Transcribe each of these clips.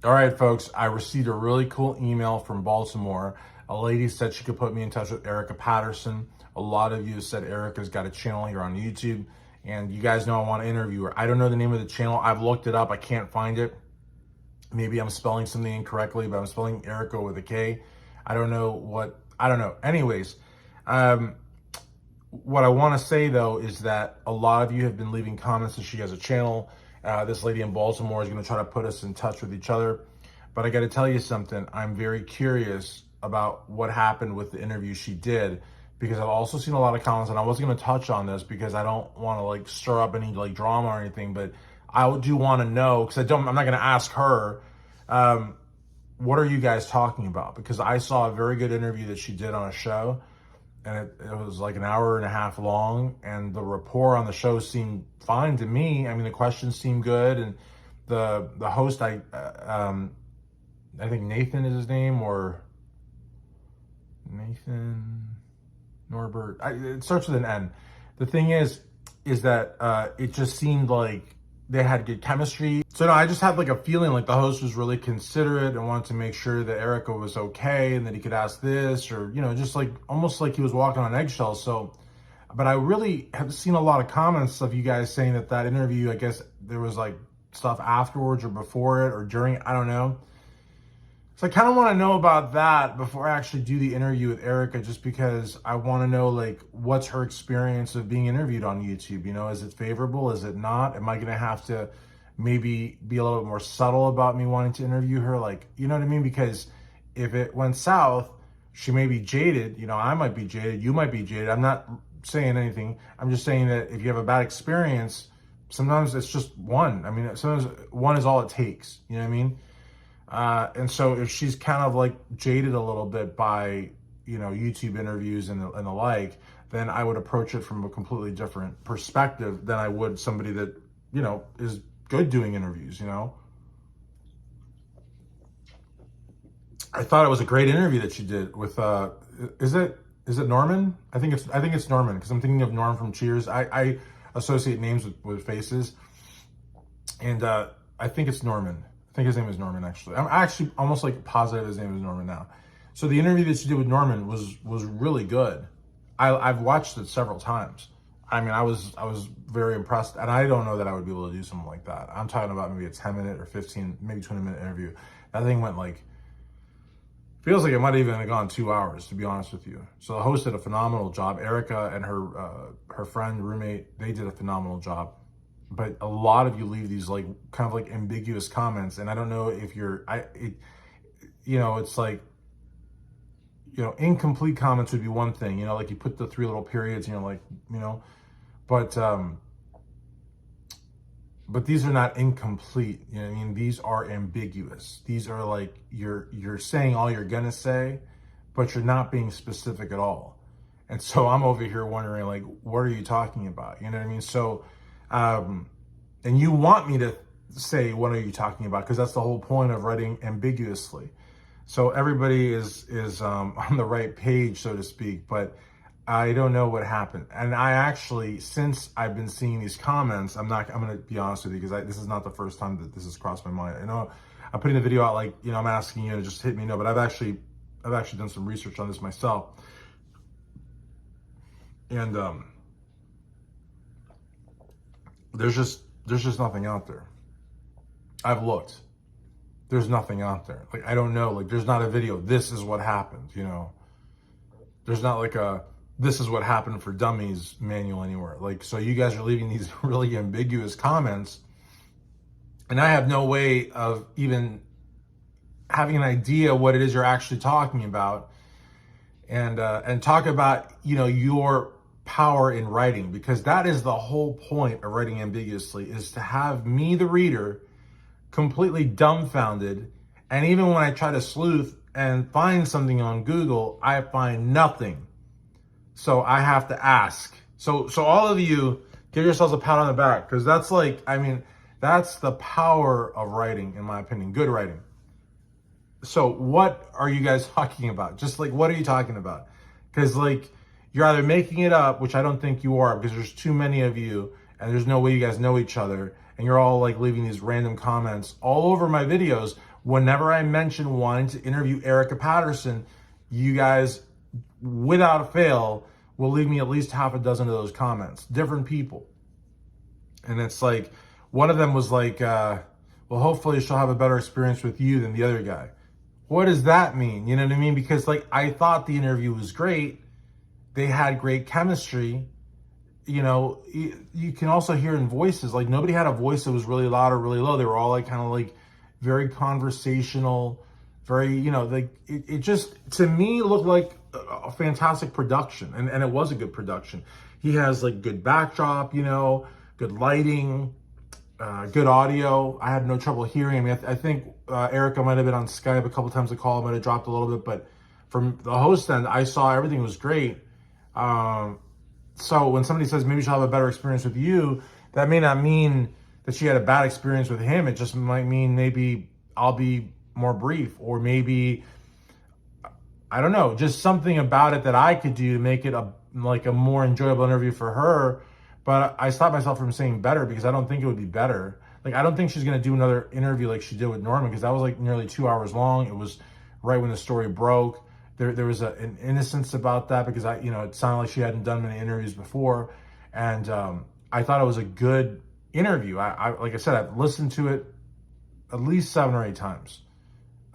All right, folks, I received a really cool email from Baltimore. A lady said she could put me in touch with Erika Patterson. A lot of you said Erika's got a channel here on YouTube, and you guys know I want to interview her. I don't know the name of the channel. I've looked it up. I can't find it. Maybe I'm spelling something incorrectly, but I'm spelling Erika with a K. I don't know. Anyways, what I want to say though is that a lot of you have been leaving comments that she has a channel. This lady in Baltimore is going to try to put us in touch with each other. But I got to tell you something. I'm very curious about what happened with the interview she did, because I've also seen a lot of comments, and I wasn't going to touch on this because I don't want to like stir up any like drama or anything, but I do want to know, because I'm not going to ask her, what are you guys talking about? Because I saw a very good interview that she did on a show, and it was like an hour and a half long, and the rapport on the show seemed fine to me. I mean, the questions seemed good, and the host, I think Nathan is his name, or Nathan Norbert. It starts with an N. The thing is that it just seemed like they had good chemistry. So no, I just had like a feeling like the host was really considerate and wanted to make sure that Erika was okay and that he could ask this, or, you know, just like almost like he was walking on eggshells. So, but I really have seen a lot of comments of you guys saying that interview, I guess there was like stuff afterwards or before it or during, I don't know. So I kind of want to know about that before I actually do the interview with Erika, just because I want to know like what's her experience of being interviewed on YouTube. You know, is it favorable? Is it not? Am I going to have to maybe be a little bit more subtle about me wanting to interview her? Like, you know what I mean? Because if it went south, she may be jaded. You know, I might be jaded. You might be jaded. I'm not saying anything. I'm just saying that if you have a bad experience, sometimes it's just one. I mean, sometimes one is all it takes. You know what I mean? And so if she's kind of like jaded a little bit by, you know, YouTube interviews and the like, then I would approach it from a completely different perspective than I would somebody that, you know, is good doing interviews, you know. I thought it was a great interview that she did with, is it Norman? I think it's Norman, because I'm thinking of Norm from Cheers. I associate names with faces, and I think it's Norman. I think his name is Norman, actually. I'm actually almost like positive his name is Norman now. So the interview that she did with Norman was really good. I've watched it several times. I mean, I was very impressed, and I don't know that I would be able to do something like that. I'm talking about maybe a 10-minute or 15, maybe 20-minute interview. That thing went like, feels like it might have even gone 2 hours, to be honest with you. So the host did a phenomenal job. Erika and her friend, roommate, they did a phenomenal job. But a lot of you leave these like kind of like ambiguous comments, and I don't know if you know, it's like, you know, incomplete comments would be one thing, you know, like you put the 3 little periods, you know, like, you know, but these are not incomplete, you know what I mean? These are ambiguous. These are like, you're saying all you're gonna say, but you're not being specific at all. And so I'm over here wondering, like, what are you talking about? You know what I mean? So, and you want me to say, what are you talking about? Because that's the whole point of writing ambiguously. So everybody is on the right page, so to speak, but I don't know what happened. And I actually, since I've been seeing these comments, I'm going to be honest with you, because this is not the first time that this has crossed my mind. I know I'm putting the video out, like, you know, I'm asking you to just hit me know, but I've actually done some research on this myself. And, there's just nothing out there. I've looked. There's nothing out there. Like, I don't know. Like, there's not a video. This is what happened, you know. There's not like a, this is what happened for dummies manual anywhere. Like, so you guys are leaving these really ambiguous comments, and I have no way of even having an idea what it is you're actually talking about, and talk about, you know, your power in writing, because that is the whole point of writing ambiguously, is to have me, the reader, completely dumbfounded. And even when I try to sleuth and find something on Google, I find nothing. So I have to ask. So all of you, give yourselves a pat on the back, because that's like, I mean, that's the power of writing, in my opinion, good writing. So what are you guys talking about? Just like, what are you talking about? Because like, you're either making it up, which I don't think you are, because there's too many of you and there's no way you guys know each other, and you're all like leaving these random comments all over my videos Whenever I mention wanting to interview Erika Patterson, you guys, without fail, will leave me at least half a dozen of those comments. Different people. And it's like, one of them was like, well, hopefully she'll have a better experience with you than the other guy. What does that mean? You know what I mean? Because like, I thought the interview was great. They had great chemistry. You know, you can also hear in voices, like nobody had a voice that was really loud or really low. They were all like kind of like very conversational, very, you know, like it just, to me, looked like a fantastic production. And it was a good production. He has like good backdrop, you know, good lighting, good audio. I had no trouble hearing. I mean, I think Erika might have been on Skype a couple times. The call might have dropped a little bit, but from the host end, I saw everything was great. So when somebody says maybe she'll have a better experience with you, that may not mean that she had a bad experience with him. It just might mean maybe I'll be more brief, or maybe, I don't know, just something about it that I could do to make it a more enjoyable interview for her. But I stopped myself from saying better because I don't think it would be better. Like, I don't think she's going to do another interview like she did with Norman, because that was like nearly 2 hours long. It was right when the story broke. There was an innocence about that, because it sounded like she hadn't done many interviews before. And I thought it was a good interview. Like I said, I've listened to it at least 7 or 8 times.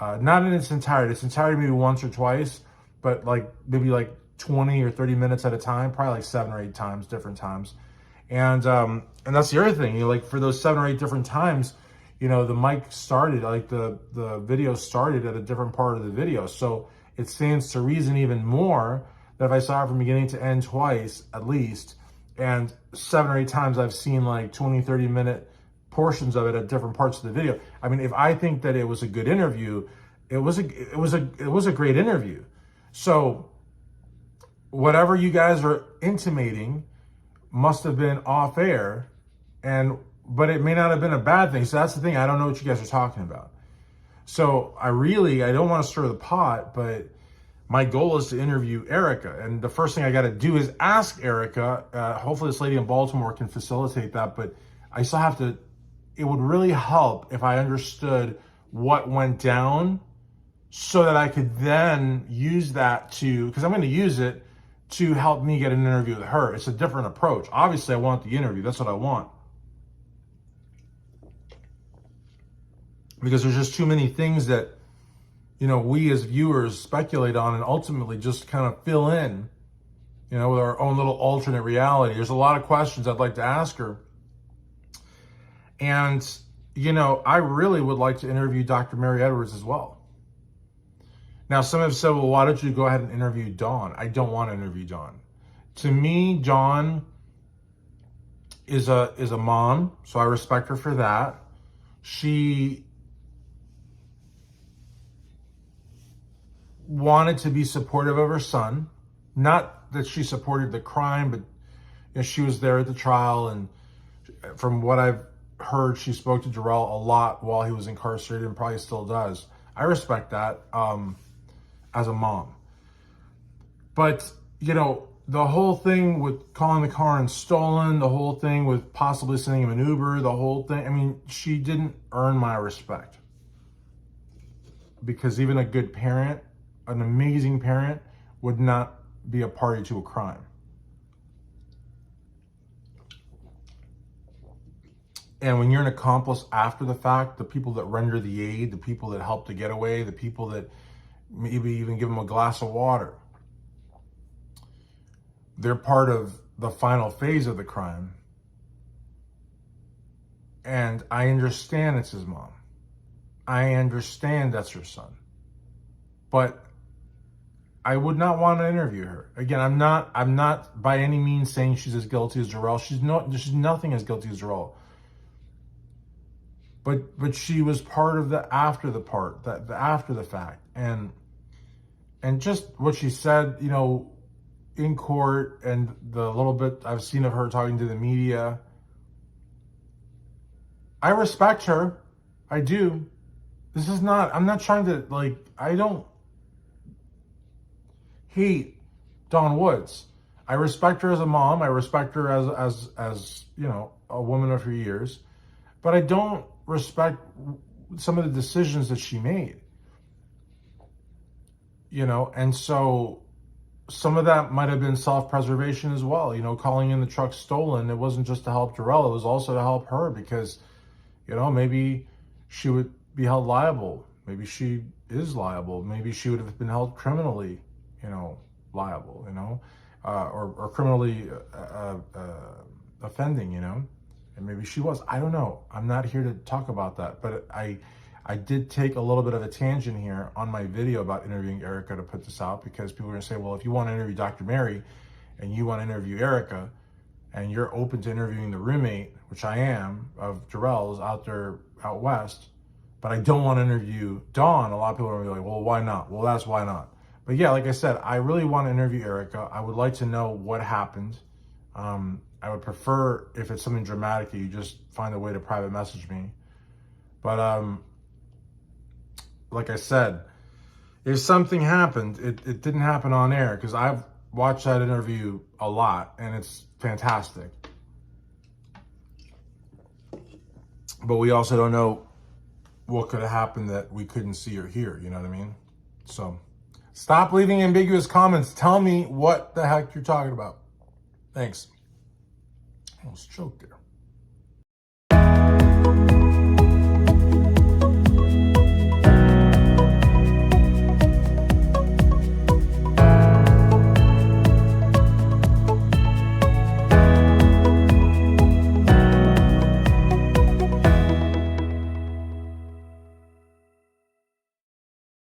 Not in its entirety. Its entirety maybe once or twice, but like maybe like 20 or 30 minutes at a time, probably like 7 or 8 times, different times. And that's the other thing, like for those 7 or 8 different times, the mic started, like the video started at a different part of the video. So it stands to reason even more that if I saw it from beginning to end twice, at least, and 7 or 8 times I've seen like 20, 30-minute portions of it at different parts of the video. I mean, if I think that it was a good interview, it was a great interview. So whatever you guys are intimating must have been off air, but it may not have been a bad thing. So that's the thing. I don't know what you guys are talking about. So I don't want to stir the pot, but my goal is to interview Erika. And the first thing I got to do is ask Erika. Hopefully this lady in Baltimore can facilitate that, but I still have to, it would really help if I understood what went down, so that I could then use that because I'm going to use it to help me get an interview with her. It's a different approach. Obviously, I want the interview. That's what I want. Because there's just too many things that, we as viewers speculate on and ultimately just kind of fill in, with our own little alternate reality. There's a lot of questions I'd like to ask her. And, I really would like to interview Dr. Mary Edwards as well. Now, some have said, well, why don't you go ahead and interview Dawn? I don't want to interview Dawn. To me, Dawn is a mom, so I respect her for that. She wanted to be supportive of her son. Not that she supported the crime, but she was there at the trial, and from what I've heard, she spoke to Jarrell a lot while he was incarcerated, and probably still does. I respect that as a mom. But, the whole thing with calling the car and stolen, the whole thing with possibly sending him an Uber, the whole thing, she didn't earn my respect. Because even a good parent, an amazing parent, would not be a party to a crime. And when you're an accomplice after the fact, the people that render the aid, the people that help to get away, the people that maybe even give them a glass of water, they're part of the final phase of the crime. And I understand it's his mom. I understand that's her son. But I would not want to interview her. Again, I'm not by any means saying she's as guilty as Jarrell. She's nothing as guilty as Jarrell. But she was part of the after the fact. And just what she said, in court, and the little bit I've seen of her talking to the media, I respect her. I do. I'm not trying to, I don't hate Dawn Woods. I respect her as a mom. I respect her as a woman of her years. But I don't respect some of the decisions that she made, you know, and so some of that might have been self-preservation as well, you know, calling in the truck stolen. It wasn't just to help Jarrell, it was also to help her because, you know, maybe she would be held liable. Maybe she is liable. Maybe she would have been held criminally, you know, liable, you know, or criminally offending, you know, and maybe she was. I don't know. I'm not here to talk about that, but I did take a little bit of a tangent here on my video about interviewing Erika to put this out because people are going to say, well, if you want to interview Dr. Mary and you want to interview Erika and you're open to interviewing the roommate, which I am, of Jarrell's out there out west, but I don't want to interview Dawn, a lot of people are going to be like, well, why not? Well, that's why not. But yeah, like I said, I really want to interview Erika. I would like to know what happened. I would prefer, if it's something dramatic, that you just find a way to private message me. But like I said, if something happened, it didn't happen on air because I've watched that interview a lot and it's fantastic. But we also don't know what could have happened that we couldn't see or hear, you know what I mean? So stop leaving ambiguous comments. Tell me what the heck you're talking about. Thanks. I almost choked there.